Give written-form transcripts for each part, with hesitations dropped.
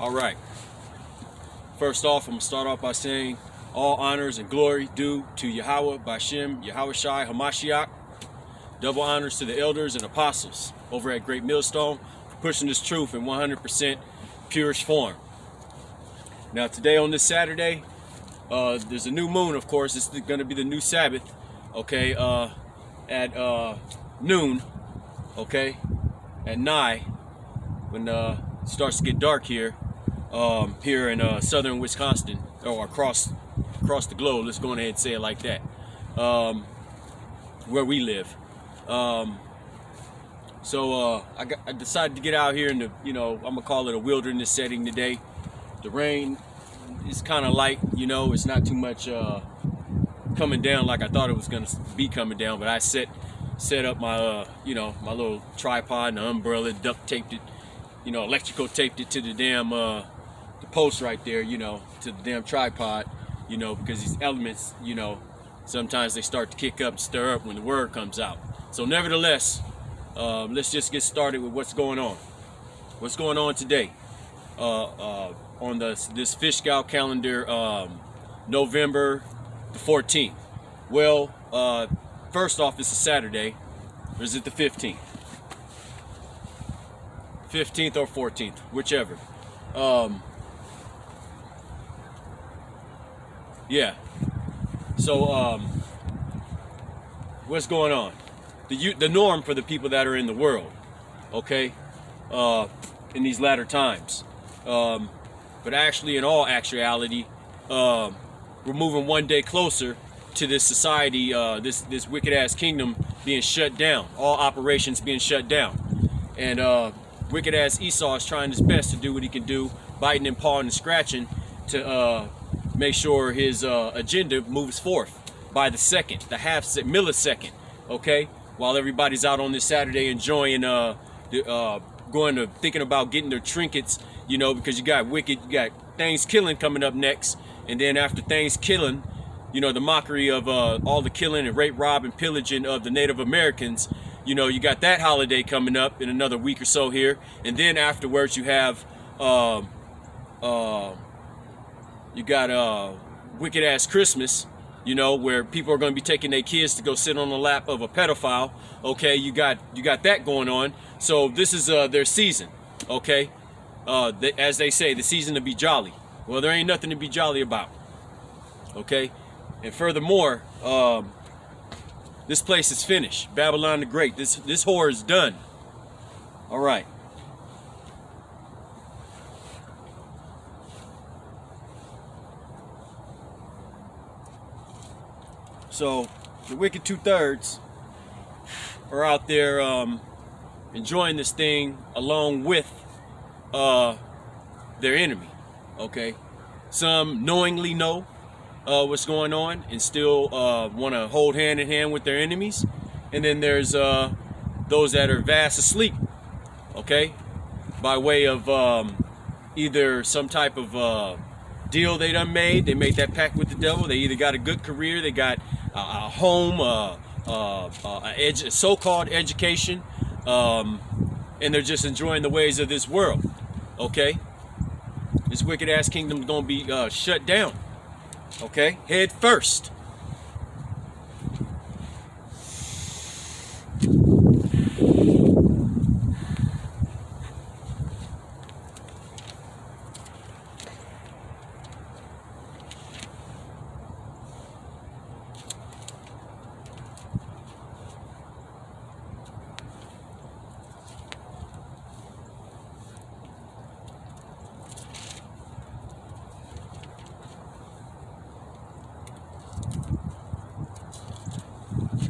All right. First off, I'm going to start off by saying all honors and glory due to Yahweh, Bashem, Yahushai, Hamashiach. Double honors to the elders and apostles over at Great Millstone for pushing this truth in 100% purest form. Now today on this Saturday, there's a new moon, of course. It's going to be the new Sabbath, okay, at noon, okay, at night, when it starts to get dark here, here in southern Wisconsin, or across the globe. Let's go ahead and say it like that, where we live. So I decided to get out here in the, I'm gonna call it a wilderness setting today. The rain is kind of light, it's not too much coming down like I thought it was gonna be coming down. But I set up my my little tripod and the umbrella, duct taped it, electrical taped it to the damn the post right there, to the damn tripod, because these elements, sometimes they start to kick up and stir up when the word comes out. So nevertheless, let's just get started with what's going on. What's going on today on this Fish Scout calendar, November the 14th. Well, first off, it's a Saturday. Or is it the 15th? 15th or 14th, whichever. Yeah. So, what's going on? The norm for the people that are in the world, okay, in these latter times. But actually, in all actuality, we're moving one day closer to this society, this wicked-ass kingdom being shut down, all operations being shut down. And wicked-ass Esau is trying his best to do what he can do, biting and pawing and scratching to make sure his agenda moves forth by the second, the millisecond, okay? While everybody's out on this Saturday enjoying, thinking about getting their trinkets, because you got Thanksgiving coming up next. And then after Thanksgiving, the mockery of all the killing and rape, rob, and pillaging of the Native Americans, you got that holiday coming up in another week or so here. And then afterwards you have, wicked ass Christmas, where people are going to be taking their kids to go sit on the lap of a pedophile. Okay, you got that going on. So this is their season, okay? As they say, the season to be jolly. Well, there ain't nothing to be jolly about, okay? And furthermore, this place is finished. Babylon the Great. This whore is done. All right. So the wicked 2/3 are out there enjoying this thing along with their enemy. Okay, some knowingly know what's going on and still want to hold hand in hand with their enemies, and then there's those that are fast asleep. Okay, by way of either some type of deal they done made. They made that pact with the devil. They either got a good career, they got a home, a so-called education, and they're just enjoying the ways of this world. Okay, this wicked ass kingdom is gonna be shut down. Okay, head first.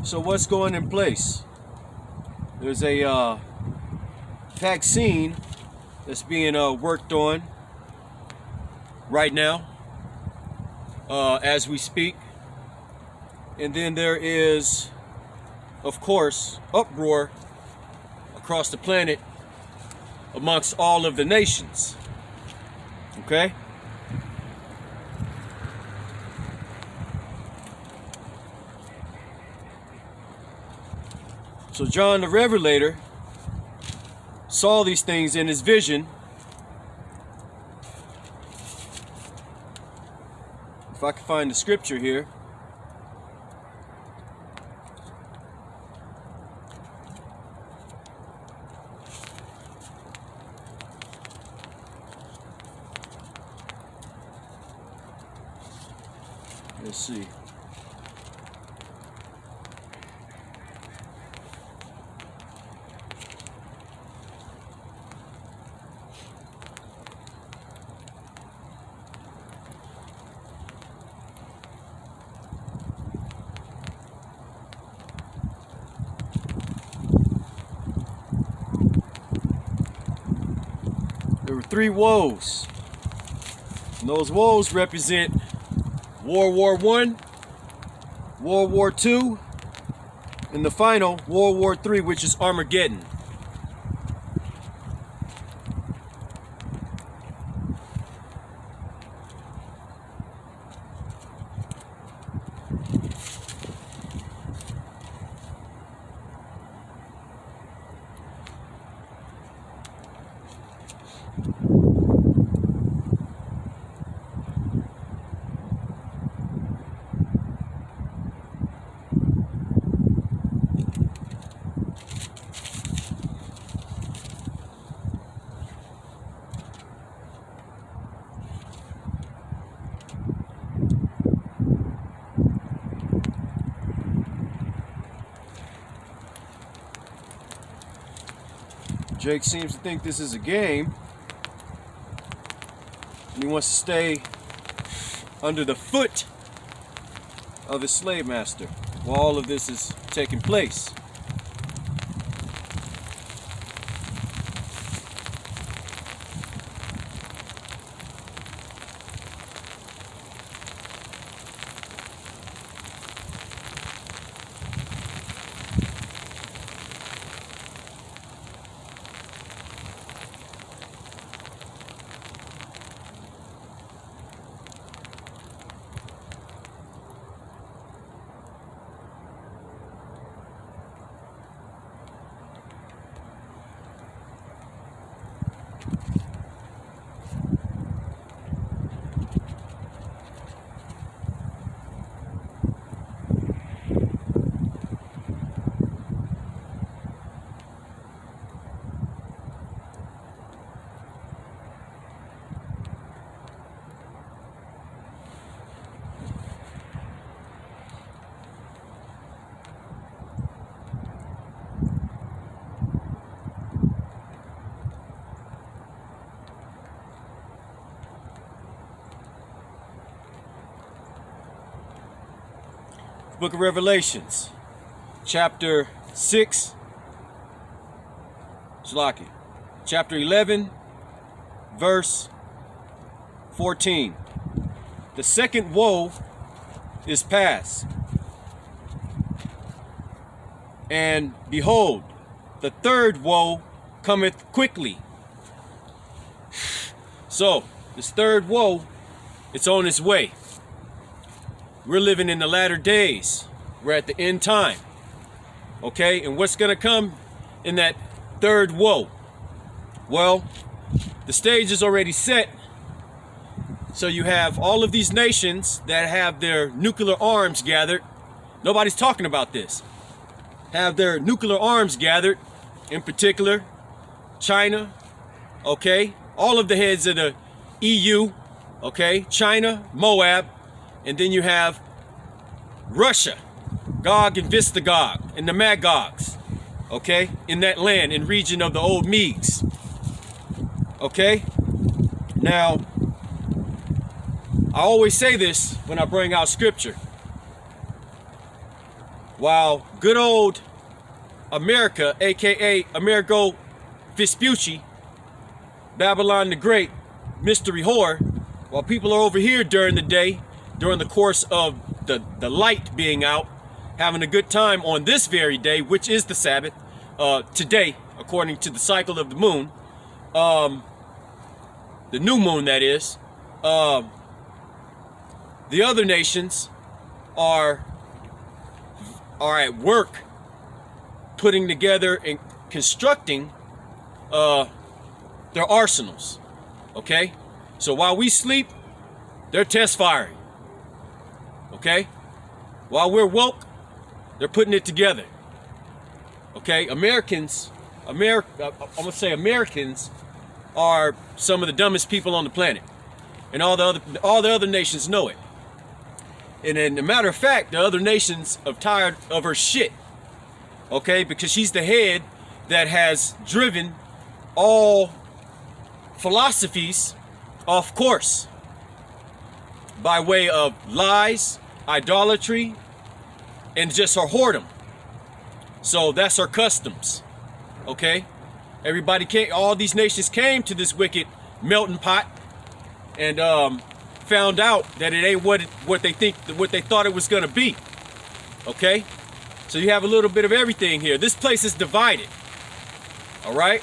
So what's going in place? There's a vaccine that's being worked on right now as we speak. And then there is, of course, uproar across the planet amongst all of the nations. Okay? So John the Revelator saw these things in his vision, if I can find the scripture here. Let's see. There were 3 woes. And those woes represent World War I, World War II, and the final, World War III, which is Armageddon. Jake seems to think this is a game, and he wants to stay under the foot of his slave master while all of this is taking place. Book of Revelations, chapter 6, Shalaki, chapter 11, verse 14. The second woe is past. And behold, the third woe cometh quickly. So, this third woe, it's on its way. We're living in the latter days. We're at the end time. Okay, and what's gonna come in that third woe? Well, the stage is already set. So you have all of these nations that have their nuclear arms gathered. Nobody's talking about this. Have their nuclear arms gathered, in particular, China, okay? All of the heads of the EU, okay? China, Moab, and then you have Russia, Gog and Vistagog, and the Magogs, okay? In that land, in region of the old Medes, okay? Now, I always say this when I bring out scripture. While good old America, aka Amerigo Vespucci, Babylon the Great, mystery whore, while people are over here during the day, during the course of the light being out, having a good time on this very day, which is the Sabbath, today, according to the cycle of the moon, the new moon that is, the other nations are at work putting together and constructing their arsenals, okay? So while we sleep, they're test firing. Okay? While we're woke, they're putting it together. Okay? I'm gonna say Americans are some of the dumbest people on the planet. And all the other nations know it. And as a matter of fact, the other nations are tired of her shit. Okay? Because she's the head that has driven all philosophies off course by way of lies, idolatry, and just her whoredom. So that's her customs. Okay? All these nations came to this wicked melting pot and found out that it ain't what they thought it was gonna be. Okay? So you have a little bit of everything here. This place is divided. All right?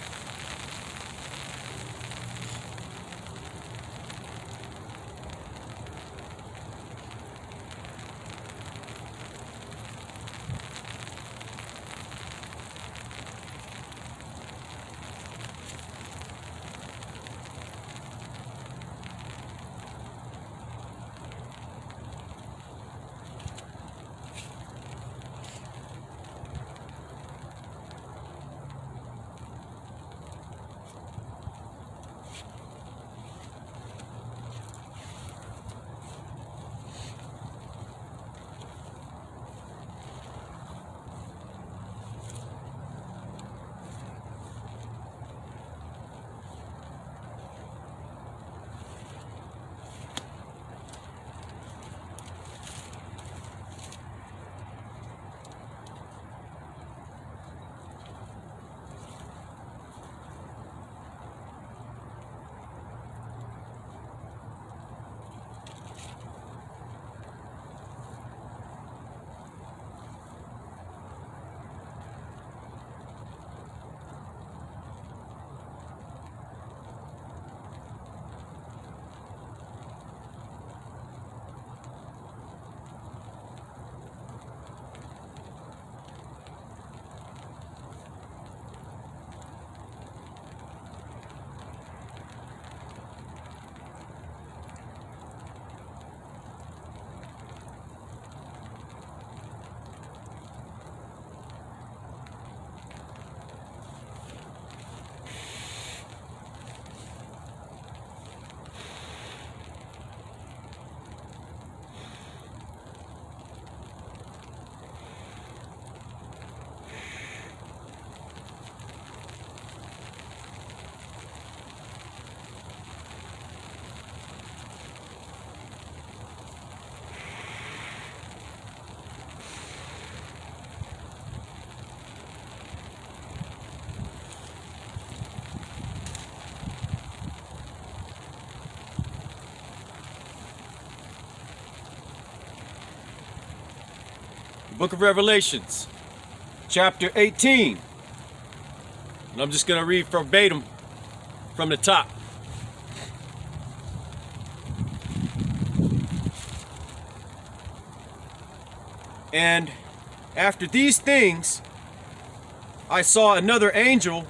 Book of Revelations, chapter 18. And I'm just going to read verbatim from the top. And after these things, I saw another angel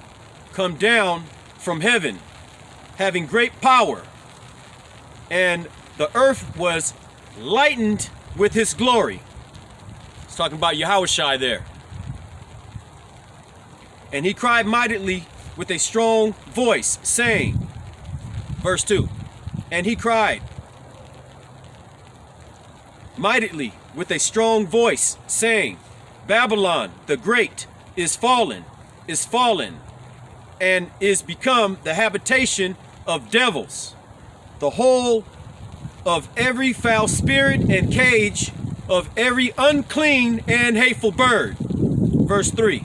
come down from heaven, having great power, and the earth was lightened with his glory. It's talking about Yahushua there. And he cried mightily with a strong voice, saying, verse 2, and he cried mightily with a strong voice, saying, Babylon the great is fallen, and is become the habitation of devils, the whole of every foul spirit and cage of every unclean and hateful bird. Verse 3,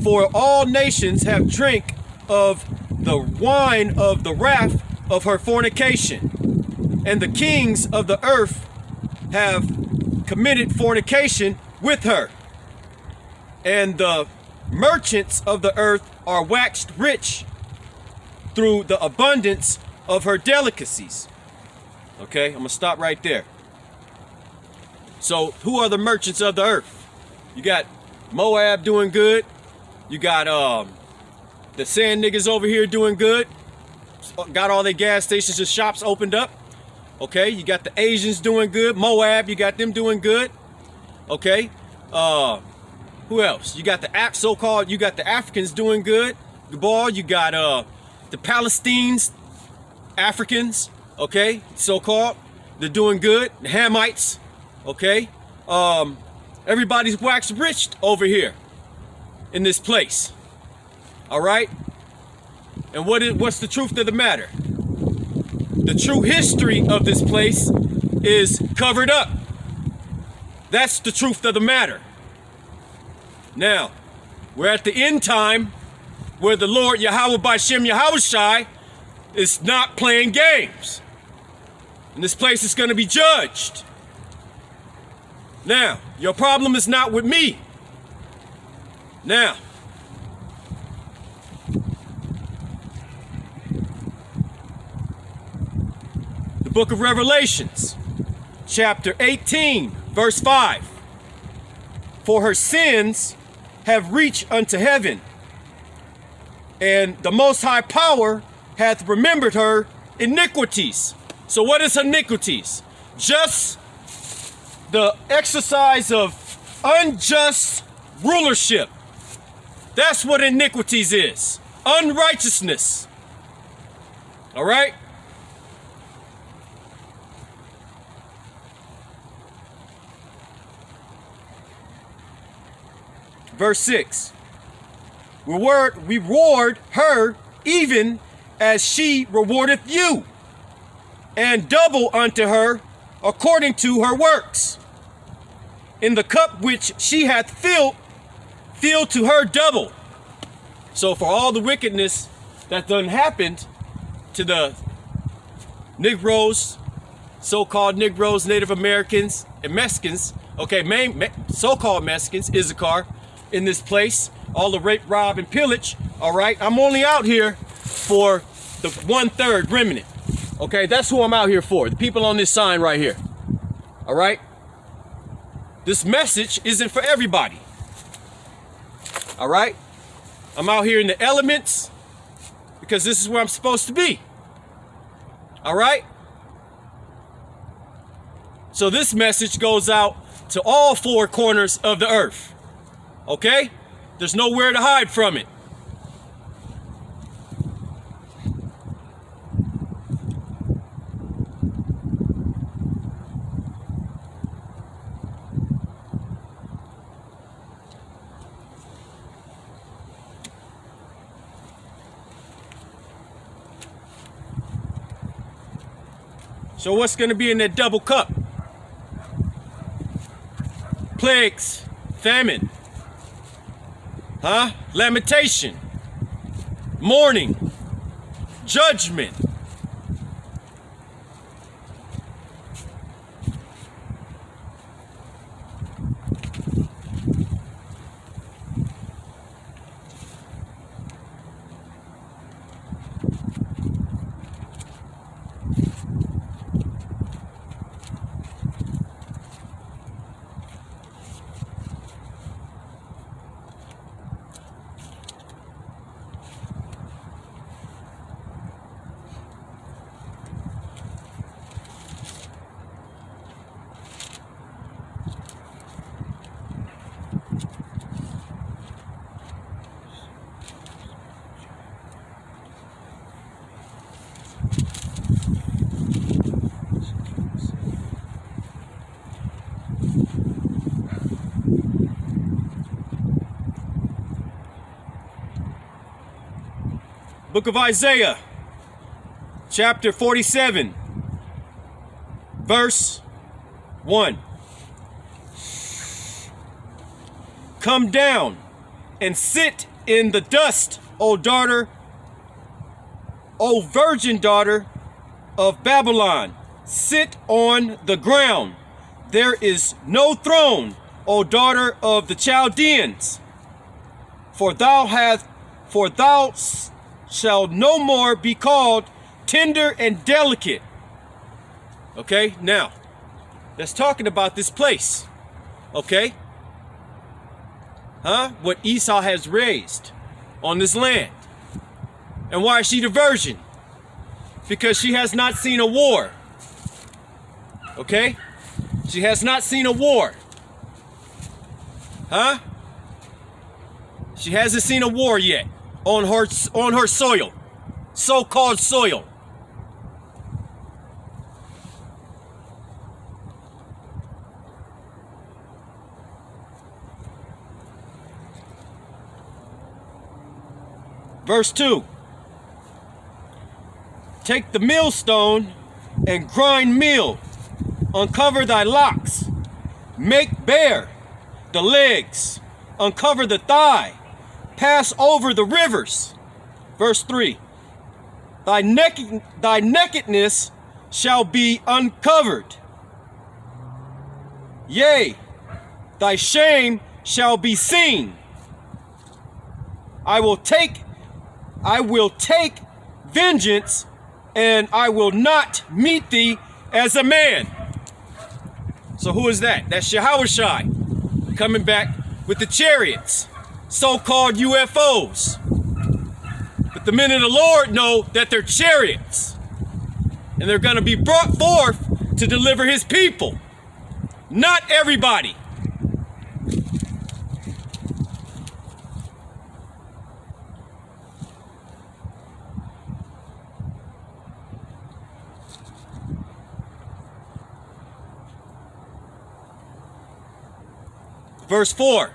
for all nations have drink of the wine of the wrath of her fornication, and the kings of the earth have committed fornication with her, and the merchants of the earth are waxed rich through the abundance of her delicacies. Okay, I'm gonna stop right there. So who are the merchants of the earth? You got Moab doing good. You got the sand niggas over here doing good. Got all their gas stations and shops opened up. Okay, you got the Asians doing good. Moab, you got them doing good. Okay, who else? You got the so-called, you got the Africans doing good. Gabal, you got the Palestinians, Africans, okay, so-called, they're doing good. The Hamites, okay. Everybody's waxed rich over here in this place. All right. And what's the truth of the matter? The true history of this place is covered up. That's the truth of the matter. Now, we're at the end time where the Lord Yahweh B'Shem Yahushai is not playing games. And this place is going to be judged. Now, your problem is not with me. Now, the book of Revelations, chapter 18, verse 5. For her sins have reached unto heaven, and the Most High Power hath remembered her iniquities. So what is iniquities? Just the exercise of unjust rulership. That's what iniquities is. Unrighteousness. All right? Verse 6. Reward her even as she rewardeth you, and double unto her according to her works. In the cup which she hath filled, fill to her double. So for all the wickedness that done happened to the Negroes, so-called Negroes, Native Americans, and Mexicans, okay, so-called Mexicans, Issachar, in this place, all the rape, rob, and pillage, all right? I'm only out here for the 1/3 remnant, okay? That's who I'm out here for, the people on this sign right here, all right? This message isn't for everybody, all right? I'm out here in the elements because this is where I'm supposed to be, all right? So this message goes out to all four corners of the earth. Okay? There's nowhere to hide from it. So what's going to be in that double cup? Plagues, famine, lamentation, mourning, judgment. Book of Isaiah, chapter 47, verse 1. Come down and sit in the dust, O daughter, O virgin daughter of Babylon. Sit on the ground. There is no throne, O daughter of the Chaldeans. For thou shall no more be called tender and delicate. Okay, now, that's talking about this place. Okay? What Esau has raised on this land. And why is she the virgin? Because she has not seen a war. Okay? She has not seen a war. Huh? She hasn't seen a war yet on her soil. So-called soil. Verse 2. Take the millstone and grind meal. Uncover thy locks. Make bare the legs. Uncover the thigh. Pass over the rivers. Verse 3. Thy nakedness shall be uncovered. Yea, thy shame shall be seen. I will take vengeance, and I will not meet thee as a man. So who is that? That's Yahushua coming back with the chariots, so-called UFOs. But the men of the Lord know that they're chariots, and they're going to be brought forth to deliver his people. Not everybody. Verse 4.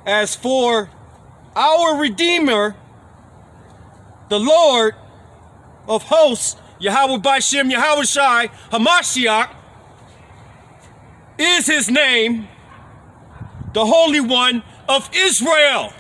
As for our Redeemer, the Lord of hosts, Yahweh B'Shem Yahushai Hamashiach, is his name, the Holy One of Israel.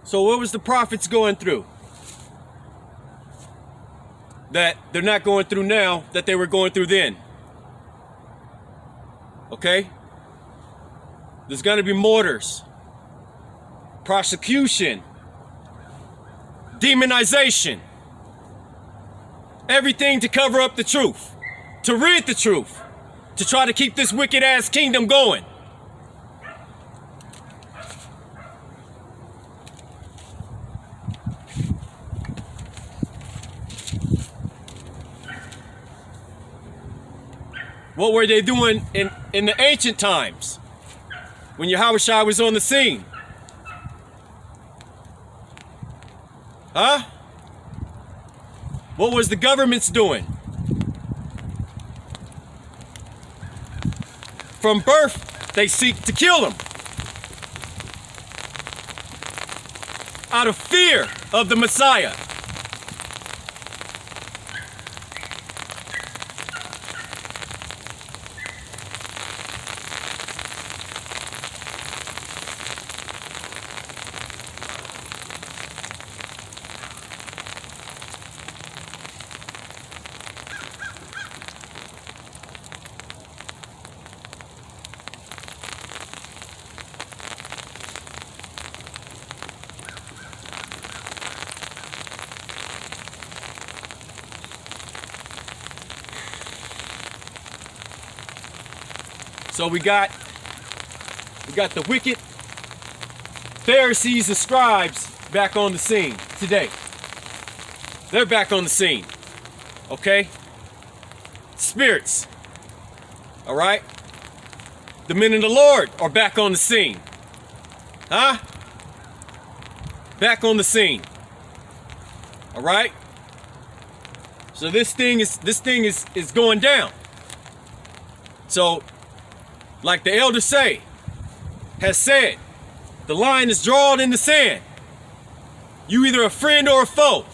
So what was the prophets going through that they're not going through now that they were going through then? Okay? There's going to be mortars, prosecution, demonization, everything to cover up the truth, to rid the truth, to try to keep this wicked ass kingdom going. What were they doing in the ancient times when Yahushua was on the scene? Huh? What was the governments doing? From birth, they seek to kill him. Out of fear of the Messiah. So we got the wicked Pharisees and scribes back on the scene today. They're back on the scene. Okay? Spirits. All right? The men of the Lord are back on the scene. Huh? Back on the scene. All right? So this thing is going down. So like the elder has said, the line is drawn in the sand. You either a friend or a foe.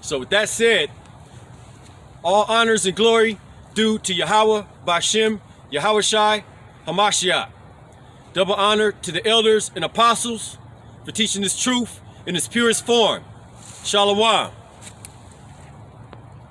So with that said, all honors and glory due to Yahweh, Bashem, Yahweh Shai, Hamashiach. Double honor to the elders and apostles for teaching this truth in its purest form. Shalom.